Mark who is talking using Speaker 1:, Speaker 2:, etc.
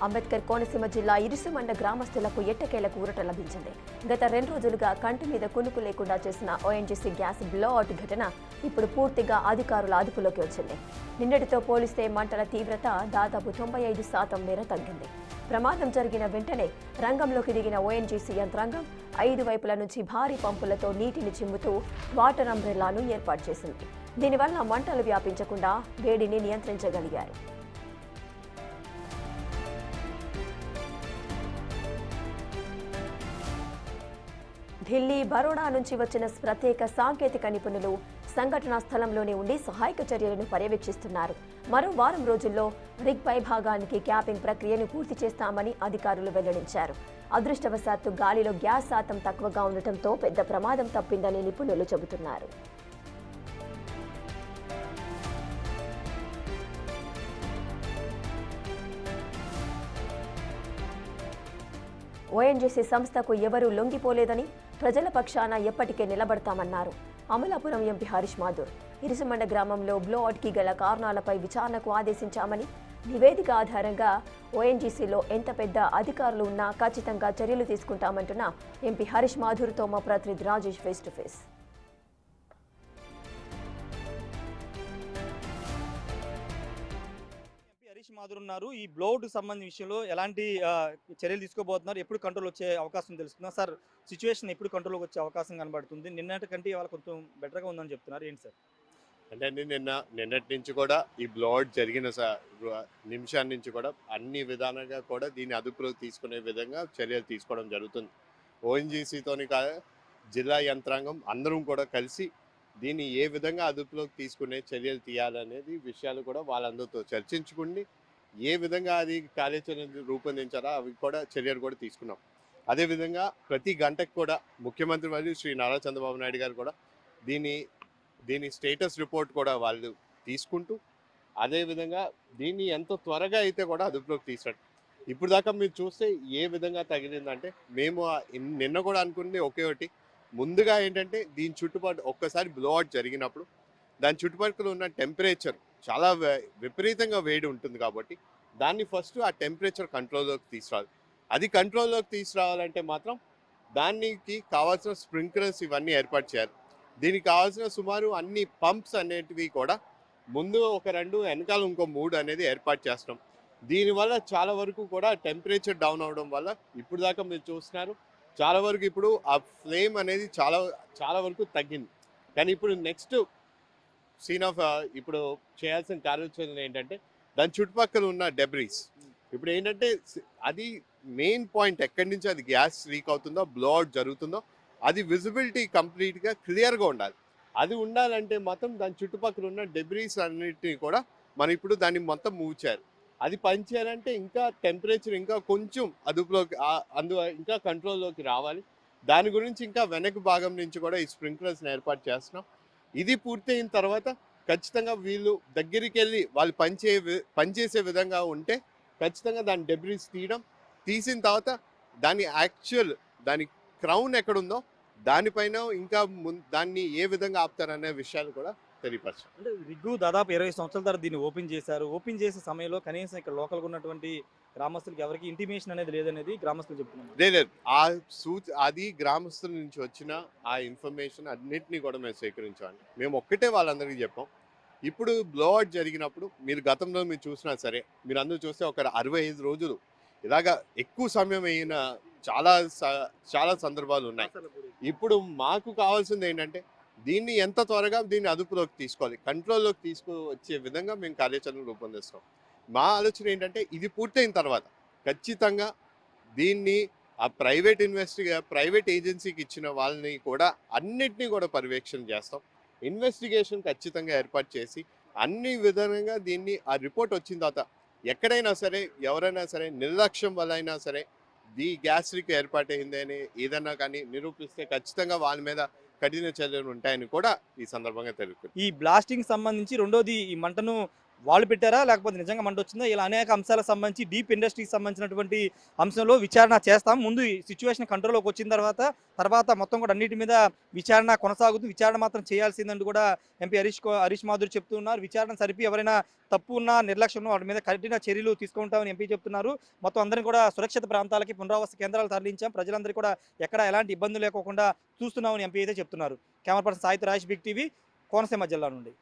Speaker 1: అంబేద్కర్ కోనసీమ జిల్లా ఇరుసుమండ గ్రామస్తులకు ఎట్టకేలకు ఊరట లభించింది. గత 2 రోజులుగా కంటి మీద కునుకు లేకుండా చేసిన ఓఎన్జీసీ గ్యాస్ బ్లోఅవుట్ ఘటన ఇప్పుడు పూర్తిగా అధికారుల అదుపులోకి వచ్చింది. నిన్నటితో పోలిస్తే మంటల తీవ్రత దాదాపు 95% మేర తగ్గింది. ప్రమాదం జరిగిన వెంటనే రంగంలోకి దిగిన ఓఎన్జీసీ యంత్రాంగం 5 వైపుల నుంచి భారీ పంపులతో నీటిని చిమ్ముతూ వాటర్ అంబ్రెల్లాను ఏర్పాటు చేసింది. దీనివల్ల మంటలు వ్యాపించకుండా వేడిని నియంత్రించగలిగారు. ఢిల్లీ, బరోడా నుంచి వచ్చిన ప్రత్యేక సాంకేతిక నిపుణులు సంఘటనా స్థలంలోనే ఉండి సహాయక చర్యలను పర్యవేక్షిస్తున్నారు. మరో వారం రోజుల్లో రిగ్ పై భాగానికి క్యాపింగ్ ప్రక్రియను పూర్తి చేస్తామని అధికారులు వెల్లడించారు. అదృష్టవశాత్తు గాలిలో గ్యాస్ శాతం తక్కువగా ఉండటంతో పెద్ద ప్రమాదం తప్పిందని నిపుణులు చెబుతున్నారు. ఓఎన్జీసీ సంస్థకు ఎవరూ లొంగిపోలేదని, ప్రజల పక్షాన ఎప్పటికే నిలబడతామన్నారు. అమలాపురం ఎంపీ హరీష్ మాథూర్ ఇరుసుమండ గ్రామంలో బ్లోఅవుట్కి గల కారణాలపై విచారణకు ఆదేశించామని, నివేదిక ఆధారంగా ఓఎన్జీసీలో ఎంత పెద్ద అధికారులు ఉన్నా ఖచ్చితంగా చర్యలు తీసుకుంటామంటున్న ఎంపీ హరీష్ మాథూర్తో మా ప్రతినిధి Rajesh face to face.
Speaker 2: Harish Mathur ఉన్నారు. ఈ బ్లోఅవుట్ సంబంధించిన విషయంలో ఎలాంటి చర్యలు తీసుకోబోతున్నారు, ఎప్పుడు కంట్రోల్ వచ్చే అవకాశం తెలుస్తుందా సార్? సిచ్యువేషన్ ఎప్పుడు కంట్రోల్కి వచ్చే అవకాశం కనబడుతుంది? నిన్నటి కంటే ఇవాళ కొంచెం బెటర్గా ఉందని చెప్తున్నారు, ఏంటి సార్?
Speaker 3: అంటే నిన్నటి నుంచి కూడా ఈ బ్లోఅవుట్ జరిగిన నిమిషాల నుంచి కూడా అన్ని విధాలుగా కూడా దీన్ని అదుపులోకి తీసుకునే విధంగా చర్యలు తీసుకోవడం జరుగుతుంది. ఓఎన్జీసీతోని జిల్లా యంత్రాంగం అందరం కూడా కలిసి దీన్ని ఏ విధంగా అదుపులోకి తీసుకునే చర్యలు తీయాలనేది విషయాలు కూడా వాళ్ళందరితో చర్చించుకుని ఏ విధంగా అది కార్యాచరణ రూపొందించారో అవి కూడా చర్యలు కూడా తీసుకున్నాం. అదేవిధంగా ప్రతి గంటకు కూడా ముఖ్యమంత్రి మరియు శ్రీ నారా చంద్రబాబు నాయుడు గారు కూడా దీని స్టేటస్ రిపోర్ట్ కూడా వాళ్ళు తీసుకుంటూ అదేవిధంగా దీన్ని ఎంత త్వరగా అయితే కూడా అదుపులోకి తీసాడు. ఇప్పుడు దాకా మీరు చూస్తే ఏ విధంగా తగిలిందంటే మేము నిన్న కూడా అనుకుంది ఒకే ఒకటి, ముందుగా ఏంటంటే దీని చుట్టుపక్కల ఒక్కసారి బ్లోఅవుట్ జరిగినప్పుడు దాని చుట్టుపక్కల ఉన్న టెంపరేచర్ చాలా విపరీతంగా వేడి ఉంటుంది కాబట్టి దాన్ని ఫస్ట్ ఆ టెంపరేచర్ కంట్రోల్లోకి తీసుకురావాలి. అది కంట్రోల్లోకి తీసుకురావాలంటే మాత్రం దానికి కావాల్సిన స్ప్రింక్లర్స్ ఇవన్నీ ఏర్పాటు చేయాలి. దీనికి కావాల్సిన సుమారు అన్ని పంప్స్ అనేటివి కూడా ముందు ఒక 2, వెనకాల ఇంకో 3 అనేది ఏర్పాటు చేస్తాం. దీనివల్ల చాలా వరకు కూడా టెంపరేచర్ డౌన్ అవడం వల్ల ఇప్పుడు దాకా మీరు చూస్తున్నారు చాలా వరకు ఇప్పుడు ఆ ఫ్లేమ్ అనేది చాలా వరకు తగ్గింది. కానీ ఇప్పుడు నెక్స్ట్ సీన్ ఆఫ్ ఇప్పుడు చేయాల్సిన కార్యాచరణ ఏంటంటే దాని చుట్టుపక్కల ఉన్న డెబ్రీస్ ఇప్పుడు ఏంటంటే అది మెయిన్ పాయింట్ ఎక్కడి నుంచి అది గ్యాస్ లీక్ అవుతుందో బ్లోఅవుట్ జరుగుతుందో అది విజిబిలిటీ కంప్లీట్గా క్లియర్గా ఉండాలి. అది ఉండాలంటే మాత్రం దాని చుట్టుపక్కల ఉన్న డెబ్రీస్ అన్నిటిని కూడా మనం ఇప్పుడు దాన్ని మొత్తం మూవ్ చేయాలి. అది పనిచేయాలంటే ఇంకా టెంపరేచర్ ఇంకా కొంచెం అదుపులోకి ఇంకా కంట్రోల్లోకి రావాలి. దాని గురించి ఇంకా వెనక భాగం నుంచి కూడా ఈ స్ప్రింక్లర్స్ని ఏర్పాటు చేస్తున్నాం. ఇది పూర్తయిన తర్వాత ఖచ్చితంగా వీళ్ళు దగ్గరికి వెళ్ళి వాళ్ళు పనిచేసే విధంగా ఉంటే ఖచ్చితంగా దాని డెబ్రీస్ తీసిన తర్వాత దాని క్రౌన్ ఎక్కడుందో దానిపైన ఇంకా దాన్ని ఏ విధంగా ఆపుతారనే విషయాలు కూడా తెలియపరచారు.
Speaker 2: అంటే రిగ్గు దాదాపు 20 సంవత్సరాల తర్వాత దీన్ని ఓపెన్ చేశారు. ఓపెన్ చేసే సమయంలో కనీసం ఇక్కడ లోకల్గా ఉన్నటువంటి గ్రామస్తులకి ఎవరికి ఇంటిమేషన్ అనేది లేదనేది గ్రామస్తులు చెప్తున్నారు.
Speaker 3: లేదు, అది గ్రామస్తుల నుంచి వచ్చిన ఆ ఇన్ఫర్మేషన్ అన్నింటినీ కూడా మేము సేకరించాలి. మేము ఒక్కటే వాళ్ళందరికీ చెప్పాం. ఇప్పుడు బ్లోఅవుట్ జరిగినప్పుడు మీరు గతంలో మీరు చూసినా సరే మీరు అందరూ చూస్తే ఒక 65 రోజులు ఇలాగా ఎక్కువ సమయం అయిన చాలా సందర్భాలు ఉన్నాయి. ఇప్పుడు మాకు కావాల్సింది ఏంటంటే దీన్ని ఎంత త్వరగా దీన్ని అదుపులోకి తీసుకోవాలి, కంట్రోల్లోకి తీసుకువచ్చే విధంగా మేము కార్యాచరణ రూపొందిస్తాం. మా ఆలోచన ఏంటంటే ఇది పూర్తయిన తర్వాత ఖచ్చితంగా దీన్ని ఆ ప్రైవేట్ ఏజెన్సీకి ఇచ్చిన వాళ్ళని కూడా అన్నిటినీ కూడా పర్యవేక్షణ చేస్తాం. ఇన్వెస్టిగేషన్ ఖచ్చితంగా ఏర్పాటు చేసి అన్ని విధంగా దీన్ని ఆ రిపోర్ట్ వచ్చిన తర్వాత ఎక్కడైనా సరే ఎవరైనా సరే నిర్లక్ష్యం వల్ల అయినా సరే ఈ గ్యాస్ లీక్ ఏర్పాటైంది అని ఏదన్నా కానీ నిరూపిస్తే ఖచ్చితంగా వాళ్ళ మీద కఠిన చర్యలు ఉంటాయని కూడా ఈ సందర్భంగా తెలుపుతుంది.
Speaker 2: ఈ బ్లాస్టింగ్ సంబంధించి రెండోది ఈ మంటను వాళ్ళు పెట్టారా లేకపోతే నిజంగా మంట వచ్చిందా? ఇలా అనేక అంశాలకు సంబంధించి డీప్ ఇండస్ట్రీకి సంబంధించినటువంటి అంశంలో విచారణ చేస్తాం. ముందు ఈ సిచ్యువేషన్ కంట్రోల్లోకి వచ్చిన తర్వాత మొత్తం కూడా అన్నిటి మీద విచారణ కొనసాగుతుంది. విచారణ మాత్రం చేయాల్సిందంటూ కూడా ఎంపీ హరీష్ మాధురి చెప్తున్నారు. విచారణ సరిపి ఎవరైనా తప్పు ఉన్నా నిర్లక్ష్యం ఉన్నా వాటి మీద కఠిన చర్యలు తీసుకుంటామని ఎంపీ చెప్తున్నారు. మొత్తం అందరినీ కూడా సురక్షిత ప్రాంతాలకి పునరావాస కేంద్రాలు తరలించాం. ప్రజలందరికీ కూడా ఎక్కడ ఎలాంటి ఇబ్బందులు లేకోకుండా చూస్తున్నామని ఎంపీ అయితే చెప్తున్నారు. Camera person Sayith Rajesh, Big TV, Konaseema జిల్లా నుండి.